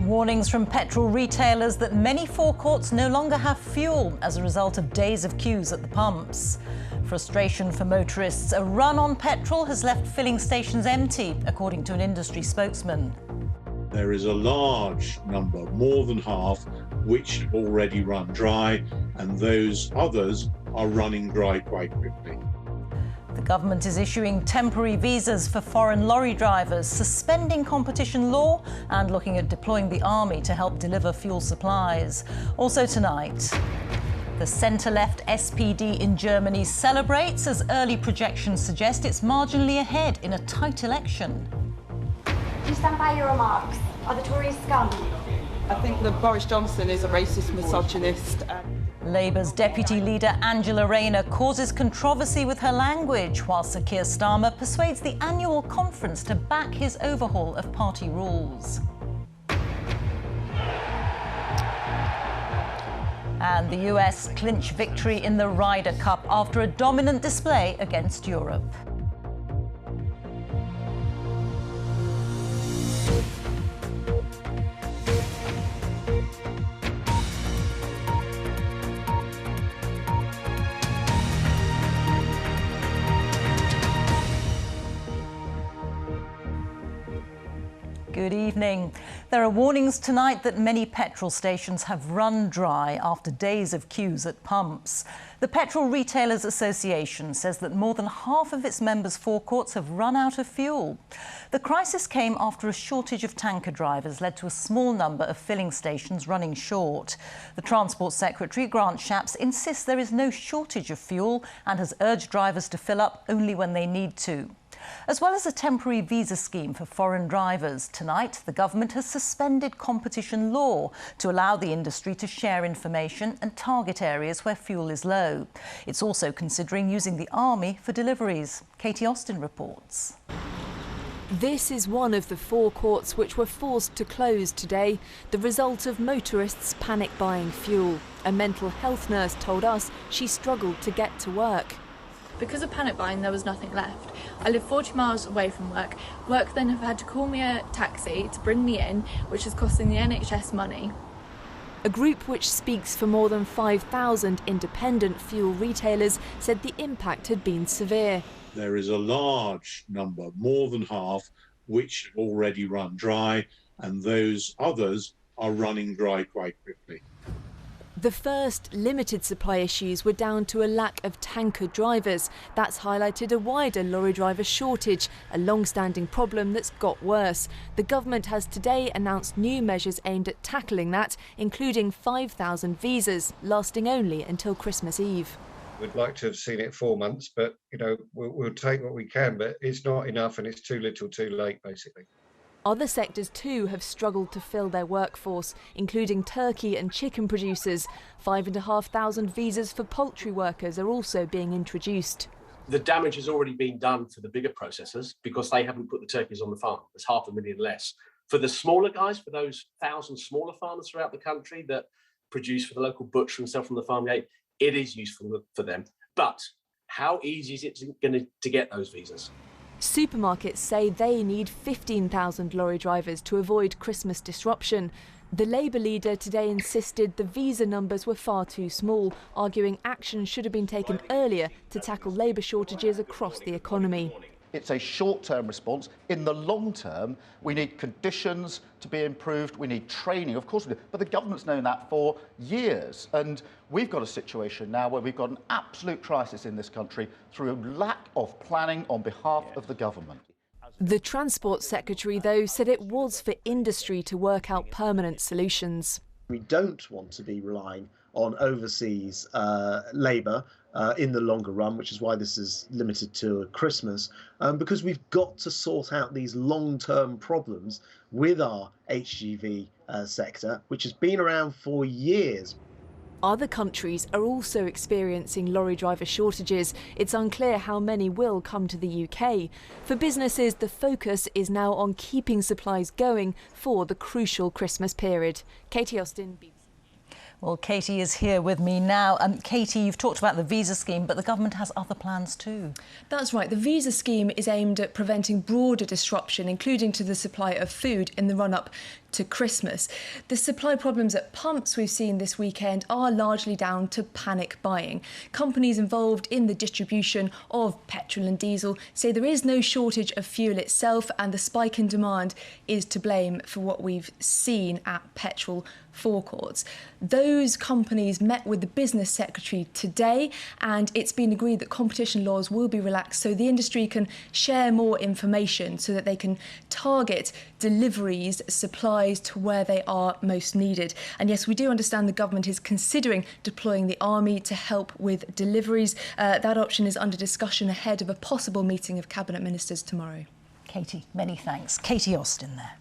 Warnings from petrol retailers that many forecourts no longer have fuel as a result of days of queues at the pumps. Frustration for motorists. A run on petrol has left filling stations empty, according to an industry spokesman. There is a large number, more than half, which have already run dry, and those others are running dry quite quickly. The government is issuing temporary visas for foreign lorry drivers, suspending competition law and looking at deploying the army to help deliver fuel supplies. Also tonight, the centre-left SPD in Germany celebrates as early projections suggest it's marginally ahead in a tight election. Do you stand by your remarks? Are the Tories scum? I think that Boris Johnson is a racist misogynist. Labour's deputy leader Angela Rayner causes controversy with her language, while Sir Keir Starmer persuades the annual conference to back his overhaul of party rules. And the US clinch victory in the Ryder Cup after a dominant display against Europe. Good evening. There are warnings tonight that many petrol stations have run dry after days of queues at pumps. The Petrol Retailers Association says that more than half of its members' forecourts have run out of fuel. The crisis came after a shortage of tanker drivers led to a small number of filling stations running short. The Transport Secretary, Grant Shapps, insists there is no shortage of fuel and has urged drivers to fill up only when they need to. As well as a temporary visa scheme for foreign drivers, tonight the government has suspended competition law to allow the industry to share information and target areas where fuel is low. It's also considering using the army for deliveries. Katie Austin reports. This is one of the forecourts which were forced to close today, the result of motorists panic buying fuel. A mental health nurse told us she struggled to get to work. Because of panic buying, there was nothing left. I live 40 miles away from work. Work then have had to call me a taxi to bring me in, which is costing the NHS money. A group which speaks for more than 5,000 independent fuel retailers said the impact had been severe. There is a large number, more than half, which have already run dry, and those others are running dry quite quickly. The first limited supply issues were down to a lack of tanker drivers. That's highlighted a wider lorry driver shortage, a long-standing problem that's got worse. The government has today announced new measures aimed at tackling that, including 5,000 visas, lasting only until Christmas Eve. We'd like to have seen it 4 months, but, we'll take what we can, but it's not enough and it's too little too late, basically. Other sectors too have struggled to fill their workforce, including turkey and chicken producers. 5,500 visas for poultry workers are also being introduced. The damage has already been done for the bigger processors because they haven't put the turkeys on the farm. There's 500,000 less. For the smaller guys, for those 1,000 smaller farmers throughout the country that produce for the local butcher and sell from the farm gate, it is useful for them. But how easy is it to get those visas? Supermarkets say they need 15,000 lorry drivers to avoid Christmas disruption. The Labour leader today insisted the visa numbers were far too small, arguing action should have been taken earlier to tackle labour shortages across the economy. It's a short-term response. In the long term, we need conditions to be improved, we need training, of course we do, but the government's known that for years. And we've got a situation now where we've got an absolute crisis in this country through a lack of planning on behalf of the government. The Transport Secretary, though, said it was for industry to work out permanent solutions. We don't want to be relying on overseas labour in the longer run, which is why this is limited to Christmas, because we've got to sort out these long-term problems with our HGV sector, which has been around for years. Other countries are also experiencing lorry driver shortages. It's unclear how many will come to the UK. For businesses, the focus is now on keeping supplies going for the crucial Christmas period. Katie Austin, BBC. Well, Katie is here with me now. Katie, you've talked about the visa scheme, but the government has other plans too. That's right. The visa scheme is aimed at preventing broader disruption, including to the supply of food in the run-up to Christmas. The supply problems at pumps we've seen this weekend are largely down to panic buying. Companies involved in the distribution of petrol and diesel say there is no shortage of fuel itself, and the spike in demand is to blame for what we've seen at petrol forecourts. Those companies met with the business secretary today, and it's been agreed that competition laws will be relaxed so the industry can share more information so that they can target deliveries, supplies to where they are most needed. And yes, we do understand the government is considering deploying the army to help with deliveries. That option is under discussion ahead of a possible meeting of cabinet ministers tomorrow. Katie, many thanks. Katie Austin there.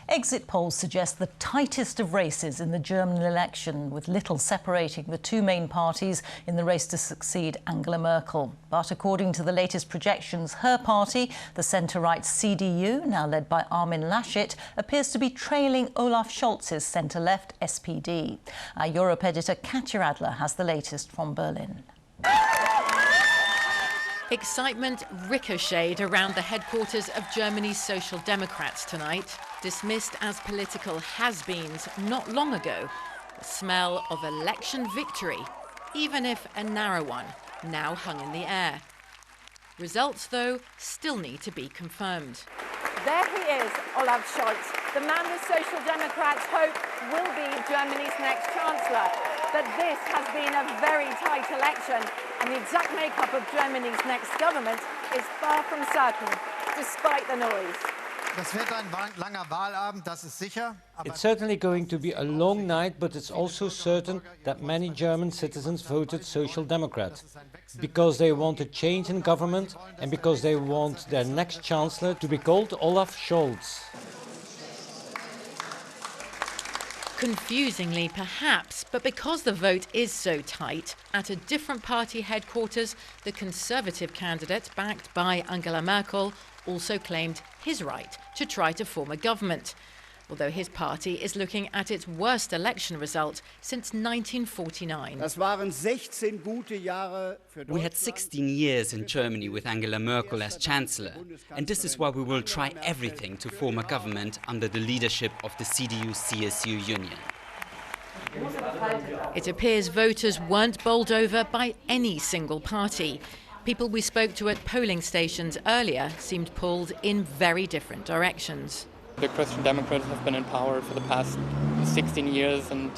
Exit polls suggest the tightest of races in the German election, with little separating the two main parties in the race to succeed Angela Merkel. But according to the latest projections, her party, the centre-right CDU, now led by Armin Laschet, appears to be trailing Olaf Scholz's centre-left SPD. Our Europe editor Katja Adler has the latest from Berlin. Excitement ricocheted around the headquarters of Germany's Social Democrats tonight. Dismissed as political has-beens not long ago, the smell of election victory, even if a narrow one, now hung in the air. Results, though, still need to be confirmed. There he is, Olaf Scholz, the man the Social Democrats hope will be Germany's next chancellor. But this has been a very tight election, and the exact makeup of Germany's next government is far from certain, despite the noise. It's certainly going to be a long night, but it's also certain that many German citizens voted Social Democrat because they want a change in government and because they want their next chancellor to be called Olaf Scholz. Confusingly, perhaps, but because the vote is so tight, at a different party headquarters, the Conservative candidate, backed by Angela Merkel, also claimed his right to try to form a government, although his party is looking at its worst election result since 1949. We had 16 years in Germany with Angela Merkel as Chancellor, and this is why we will try everything to form a government under the leadership of the CDU-CSU union. It appears voters weren't bowled over by any single party. People we spoke to at polling stations earlier seemed pulled in very different directions. The Christian Democrats have been in power for the past 16 years, and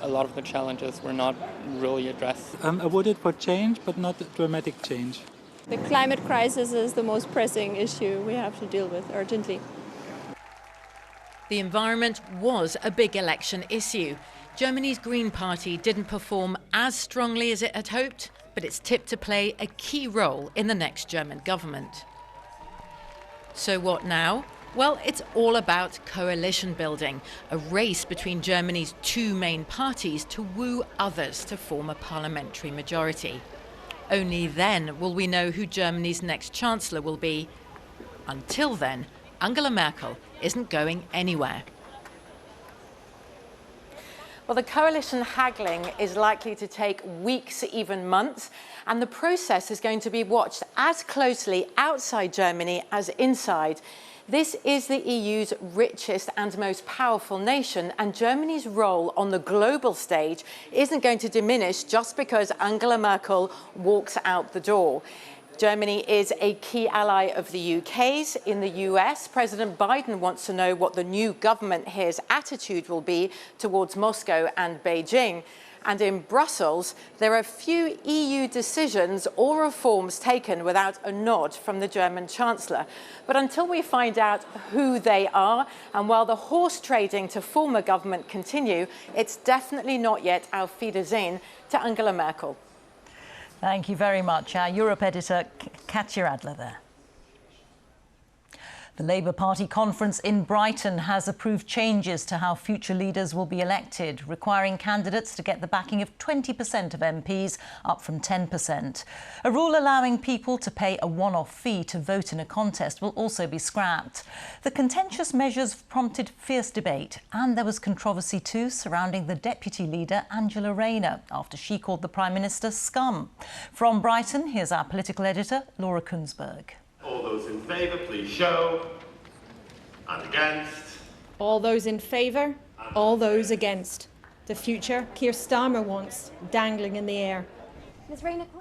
a lot of the challenges were not really addressed. I voted for change, but not dramatic change. The climate crisis is the most pressing issue we have to deal with urgently. The environment was a big election issue. Germany's Green Party didn't perform as strongly as it had hoped, but it's tipped to play a key role in the next German government. So what now? Well, it's all about coalition building, a race between Germany's two main parties to woo others to form a parliamentary majority. Only then will we know who Germany's next chancellor will be. Until then, Angela Merkel isn't going anywhere. Well, the coalition haggling is likely to take weeks, even months, and the process is going to be watched as closely outside Germany as inside. This is the EU's richest and most powerful nation, and Germany's role on the global stage isn't going to diminish just because Angela Merkel walks out the door. Germany is a key ally of the UK's. In the US, President Biden wants to know what the new government here's attitude will be towards Moscow and Beijing. And in Brussels, there are few EU decisions or reforms taken without a nod from the German Chancellor. But until we find out who they are, and while the horse trading to form a government continue, it's definitely not yet Auf Wiedersehen to Angela Merkel. Thank you very much. Our Europe editor, Katja Adler there. The Labour Party conference in Brighton has approved changes to how future leaders will be elected, requiring candidates to get the backing of 20% of MPs, up from 10%. A rule allowing people to pay a one-off fee to vote in a contest will also be scrapped. The contentious measures prompted fierce debate, and there was controversy too surrounding the deputy leader, Angela Rayner, after she called the Prime Minister scum. From Brighton, here's our political editor, Laura Kunsberg. All those in favour, please show. And against. All those in favour, all those against. The future Keir Starmer wants, dangling in the air.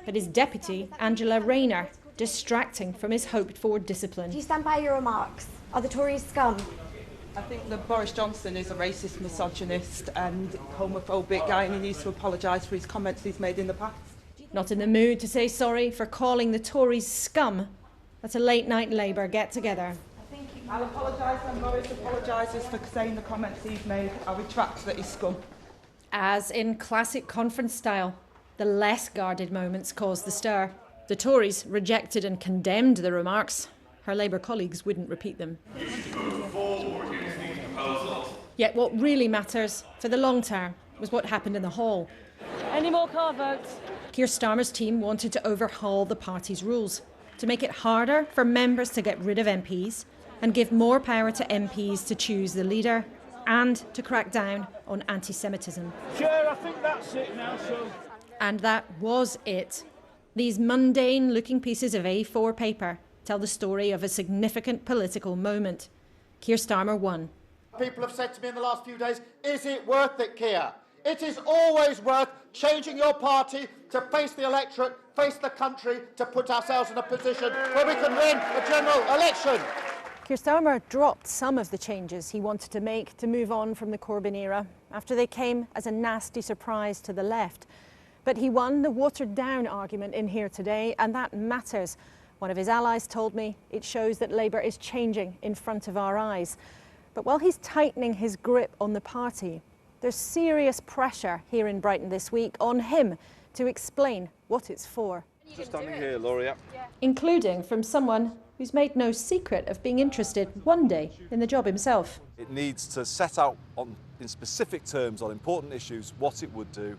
But his deputy, Angela Rayner, distracting from his hoped-for discipline. Do you stand by your remarks? Are the Tories scum? I think that Boris Johnson is a racist, misogynist and homophobic guy, and he needs to apologise for his comments he's made in the past. Not in the mood to say sorry for calling the Tories scum? That's a late-night Labour get-together. I'll apologise when Boris apologises for saying the comments he's made. I'll retract that he's scum. As in classic conference style, the less guarded moments caused the stir. The Tories rejected and condemned the remarks. Her Labour colleagues wouldn't repeat them. Yet what really matters for the long term was what happened in the hall. Any more card votes? Keir Starmer's team wanted to overhaul the party's rules, to make it harder for members to get rid of MPs and give more power to MPs to choose the leader and to crack down on anti-Semitism. Sure, I think that's it now, so... And that was it. These mundane-looking pieces of A4 paper tell the story of a significant political moment. Keir Starmer won. People have said to me in the last few days, is it worth it, Keir? It is always worth changing your party to face the electorate, face the country, to put ourselves in a position where we can win a general election. Keir Starmer dropped some of the changes he wanted to make to move on from the Corbyn era after they came as a nasty surprise to the left. But he won the watered-down argument in here today, and that matters. One of his allies told me it shows that Labour is changing in front of our eyes. But while he's tightening his grip on the party, there's serious pressure here in Brighton this week on him to explain what it's for. Just standing here, Laurie. Including from someone who's made no secret of being interested one day in the job himself. It needs to set out in specific terms on important issues what it would do.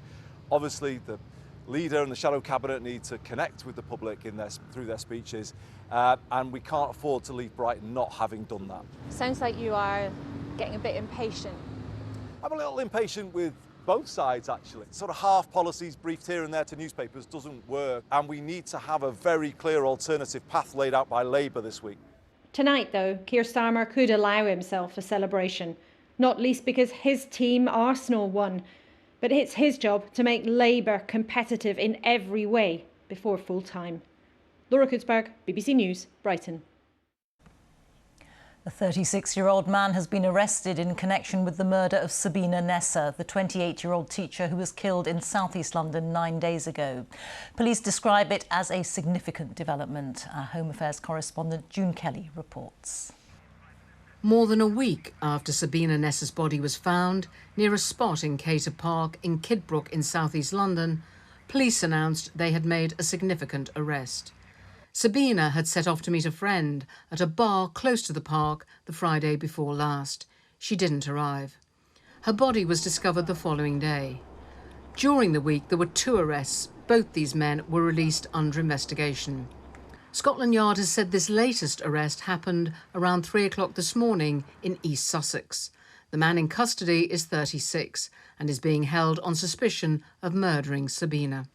Obviously, the leader and the shadow cabinet need to connect with the public through their speeches, and we can't afford to leave Brighton not having done that. Sounds like you are getting a bit impatient. I'm a little impatient with both sides, actually. Sort of half policies briefed here and there to newspapers doesn't work, and we need to have a very clear alternative path laid out by Labour this week. Tonight, though, Keir Starmer could allow himself a celebration, not least because his team, Arsenal, won. But it's his job to make Labour competitive in every way before full time. Laura Kutzberg, BBC News, Brighton. A 36-year-old man has been arrested in connection with the murder of Sabina Nessa, the 28-year-old teacher who was killed in southeast London 9 days ago. Police describe it as a significant development. Our Home Affairs correspondent June Kelly reports. More than a week after Sabina Nessa's body was found near a spot in Cater Park in Kidbrooke in southeast London, police announced they had made a significant arrest. Sabina had set off to meet a friend at a bar close to the park the Friday before last. She didn't arrive. Her body was discovered the following day. During the week, there were 2 arrests. Both these men were released under investigation. Scotland Yard has said this latest arrest happened around 3 o'clock this morning in East Sussex. The man in custody is 36 and is being held on suspicion of murdering Sabina.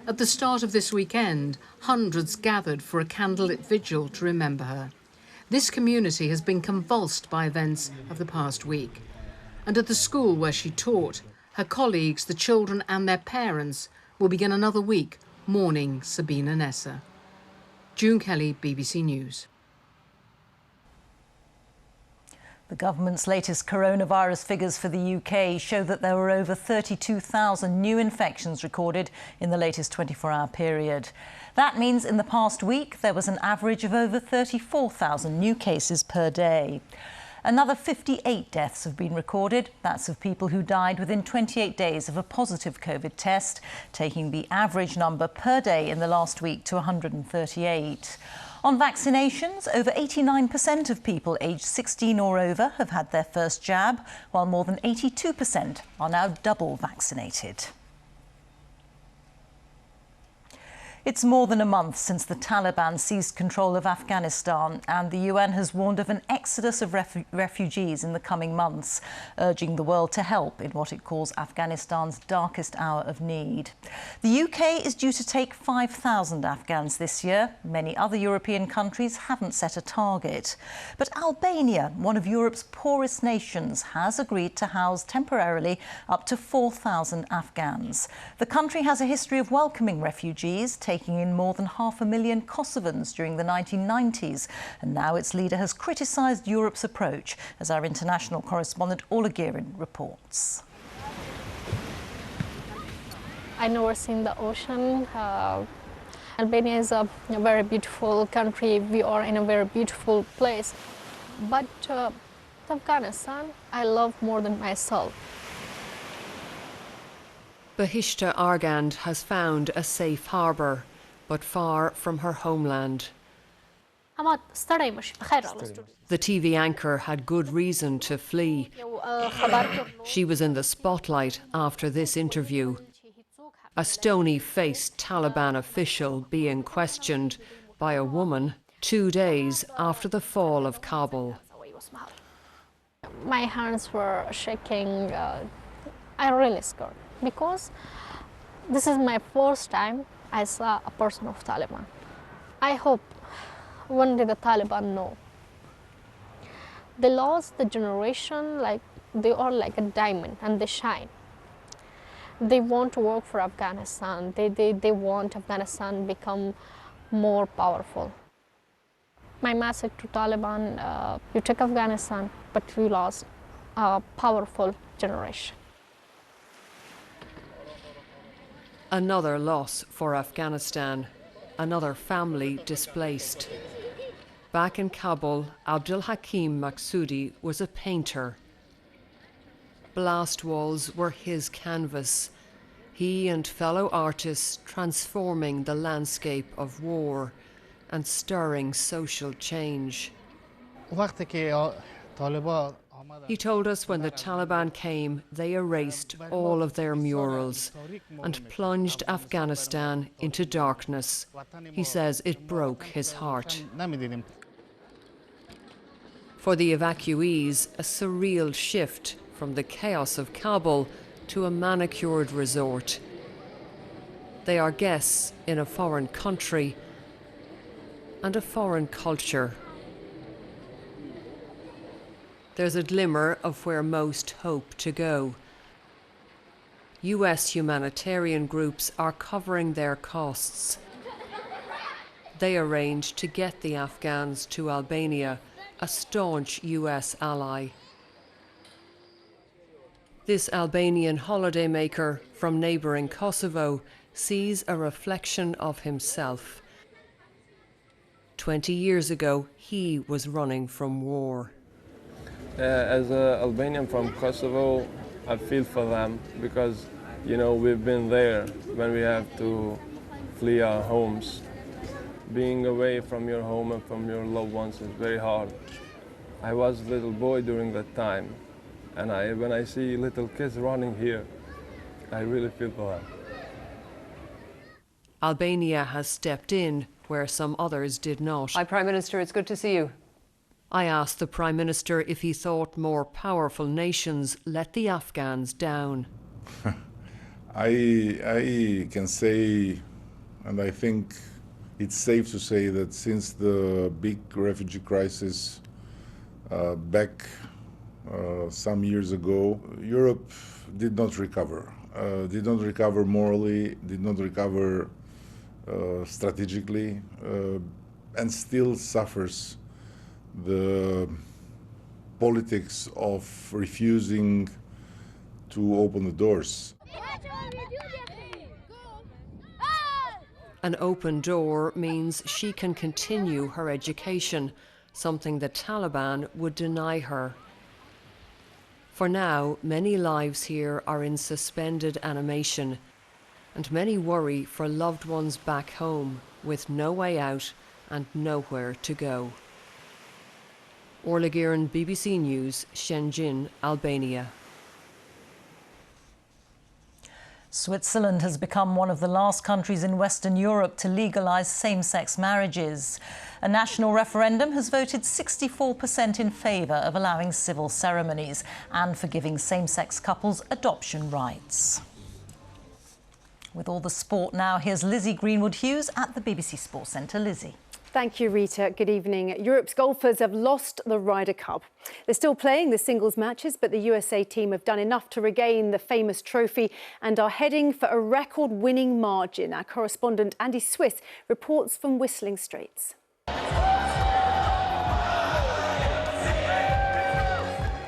At the start of this weekend, hundreds gathered for a candlelit vigil to remember her. This community has been convulsed by events of the past week. And at the school where she taught, her colleagues, the children and their parents will begin another week mourning Sabina Nessa. June Kelly, BBC News. The government's latest coronavirus figures for the UK show that there were over 32,000 new infections recorded in the latest 24-hour period. That means in the past week there was an average of over 34,000 new cases per day. Another 58 deaths have been recorded. That's of people who died within 28 days of a positive COVID test, taking the average number per day in the last week to 138. On vaccinations, over 89% of people aged 16 or over have had their first jab, while more than 82% are now double vaccinated. It's more than a month since the Taliban seized control of Afghanistan, and the UN has warned of an exodus of refugees in the coming months, urging the world to help in what it calls Afghanistan's darkest hour of need. The UK is due to take 5,000 Afghans this year. Many other European countries haven't set a target. But Albania, one of Europe's poorest nations, has agreed to house temporarily up to 4,000 Afghans. The country has a history of welcoming refugees, taking in more than 500,000 Kosovans during the 1990s. And now its leader has criticised Europe's approach, as our international correspondent Ola Girin reports. I've never seen the ocean. Albania is a very beautiful country. We are in a very beautiful place. But Afghanistan, I love more than myself. Bahishta Argand has found a safe harbour, but far from her homeland. The TV anchor had good reason to flee. She was in the spotlight after this interview. A stony-faced Taliban official being questioned by a woman 2 days after the fall of Kabul. My hands were shaking. I'm really scared because this is my first time I saw a person of Taliban. I hope one day the Taliban know. They lost the generation, like they are like a diamond and they shine. They want to work for Afghanistan. They want Afghanistan become more powerful. My message to Taliban, you took Afghanistan, but you lost a powerful generation. Another loss for Afghanistan, another family displaced. Back in Kabul, Abdul Hakim Maksudi was a painter. Blast walls were his canvas. He and fellow artists transforming the landscape of war and stirring social change. He told us when the Taliban came, they erased all of their murals and plunged Afghanistan into darkness. He says it broke his heart. For the evacuees, a surreal shift from the chaos of Kabul to a manicured resort. They are guests in a foreign country and a foreign culture. There's a glimmer of where most hope to go. US humanitarian groups are covering their costs. They arranged to get the Afghans to Albania, a staunch US ally. This Albanian holidaymaker from neighbouring Kosovo sees a reflection of himself. 20 years ago, he was running from war. As an Albanian from Kosovo, I feel for them because, you know, we've been there when we have to flee our homes. Being away from your home and from your loved ones is very hard. I was a little boy during that time, and when I see little kids running here, I really feel for them. Albania has stepped in where some others did not. Hi, Prime Minister, it's good to see you. I asked the Prime Minister if he thought more powerful nations let the Afghans down. I can say, and I think it's safe to say that since the big refugee crisis back some years ago, Europe did not recover. Did not recover morally, did not recover strategically, and still suffers the politics of refusing to open the doors. An open door means she can continue her education, something the Taliban would deny her. For now, many lives here are in suspended animation, and many worry for loved ones back home with no way out and nowhere to go. Orla Girin, BBC News, Shenzhen, Albania. Switzerland has become one of the last countries in Western Europe to legalise same-sex marriages. A national referendum has voted 64% in favour of allowing civil ceremonies and for giving same-sex couples adoption rights. With all the sport now, here's Lizzie Greenwood-Hughes at the BBC Sports Centre. Lizzie. Thank you, Rita. Good evening. Europe's golfers have lost the Ryder Cup. They're still playing the singles matches, but the USA team have done enough to regain the famous trophy and are heading for a record-winning margin. Our correspondent Andy Swiss reports from Whistling Straits.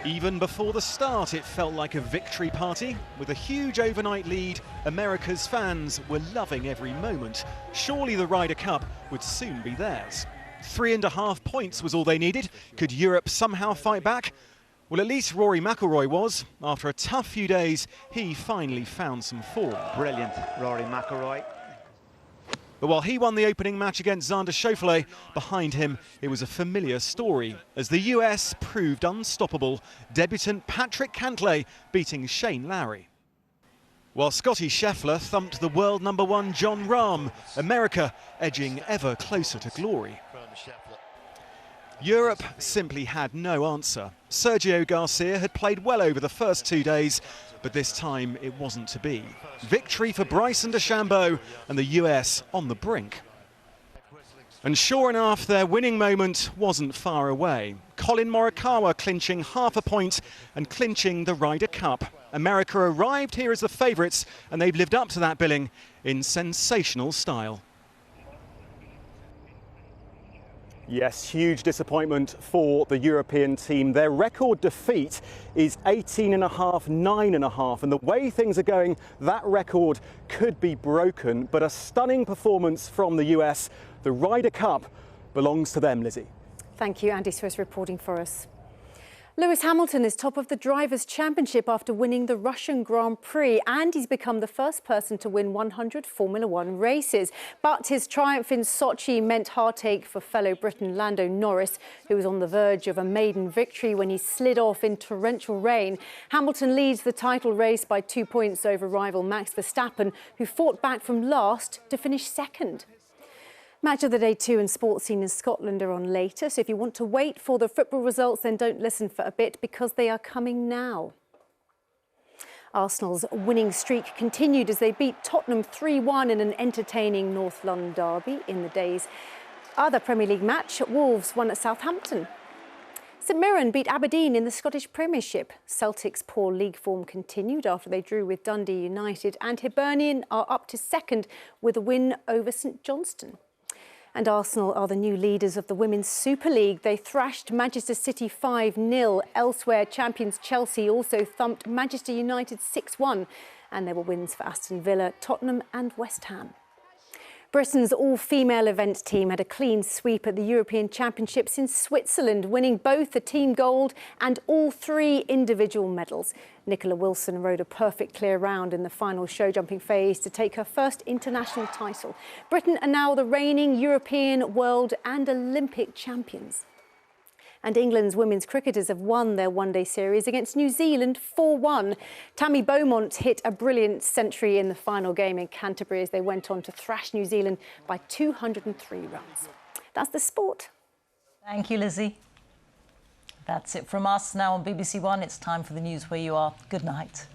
Even before the start, it felt like a victory party. With a huge overnight lead, America's fans were loving every moment. Surely the Ryder Cup would soon be theirs. 3.5 points was all they needed. Could Europe somehow fight back? Well, at least Rory McIlroy was. After a tough few days, he finally found some form. Brilliant, Rory McIlroy. But while he won the opening match against Xander Schauffele, behind him it was a familiar story, as the US proved unstoppable, debutant Patrick Cantlay beating Shane Lowry. While Scotty Scheffler thumped the world #1 Jon Rahm, America edging ever closer to glory. Europe simply had no answer. Sergio Garcia had played well over the first 2 days, but this time it wasn't to be. Victory for Bryson DeChambeau and the US on the brink. And sure enough, their winning moment wasn't far away. Colin Morikawa clinching half a point and clinching the Ryder Cup. America arrived here as the favourites, and they've lived up to that billing in sensational style. Yes, huge disappointment for the European team. Their record defeat is 18.5, 9.5, and the way things are going, that record could be broken. But a stunning performance from the US. The Ryder Cup belongs to them, Lizzie. Thank you, Andy Swiss, reporting for us. Lewis Hamilton is top of the Drivers' Championship after winning the Russian Grand Prix, and he's become the first person to win 100 Formula One races. But his triumph in Sochi meant heartache for fellow Briton Lando Norris, who was on the verge of a maiden victory when he slid off in torrential rain. Hamilton leads the title race by 2 points over rival Max Verstappen, who fought back from last to finish second. Match of the Day 2 and sports scene in Scotland are on later, so if you want to wait for the football results, then don't listen for a bit because they are coming now. Arsenal's winning streak continued as they beat Tottenham 3-1 in an entertaining North London derby in the day's other Premier League match. Wolves won at Southampton. St Mirren beat Aberdeen in the Scottish Premiership. Celtic's poor league form continued after they drew with Dundee United, and Hibernian are up to second with a win over St Johnstone. And Arsenal are the new leaders of the Women's Super League. They thrashed Manchester City 5-0. Elsewhere, champions Chelsea also thumped Manchester United 6-1. And there were wins for Aston Villa, Tottenham and West Ham. Britain's all-female event team had a clean sweep at the European Championships in Switzerland, winning both the team gold and all 3 individual medals. Nicola Wilson rode a perfect clear round in the final show jumping phase to take her first international title. Britain are now the reigning European, world and Olympic champions. And England's women's cricketers have won their one-day series against New Zealand 4-1. Tammy Beaumont hit a brilliant century in the final game in Canterbury as they went on to thrash New Zealand by 203 runs. That's the sport. Thank you, Lizzie. That's it from us. Now on BBC One, it's time for the news where you are. Good night.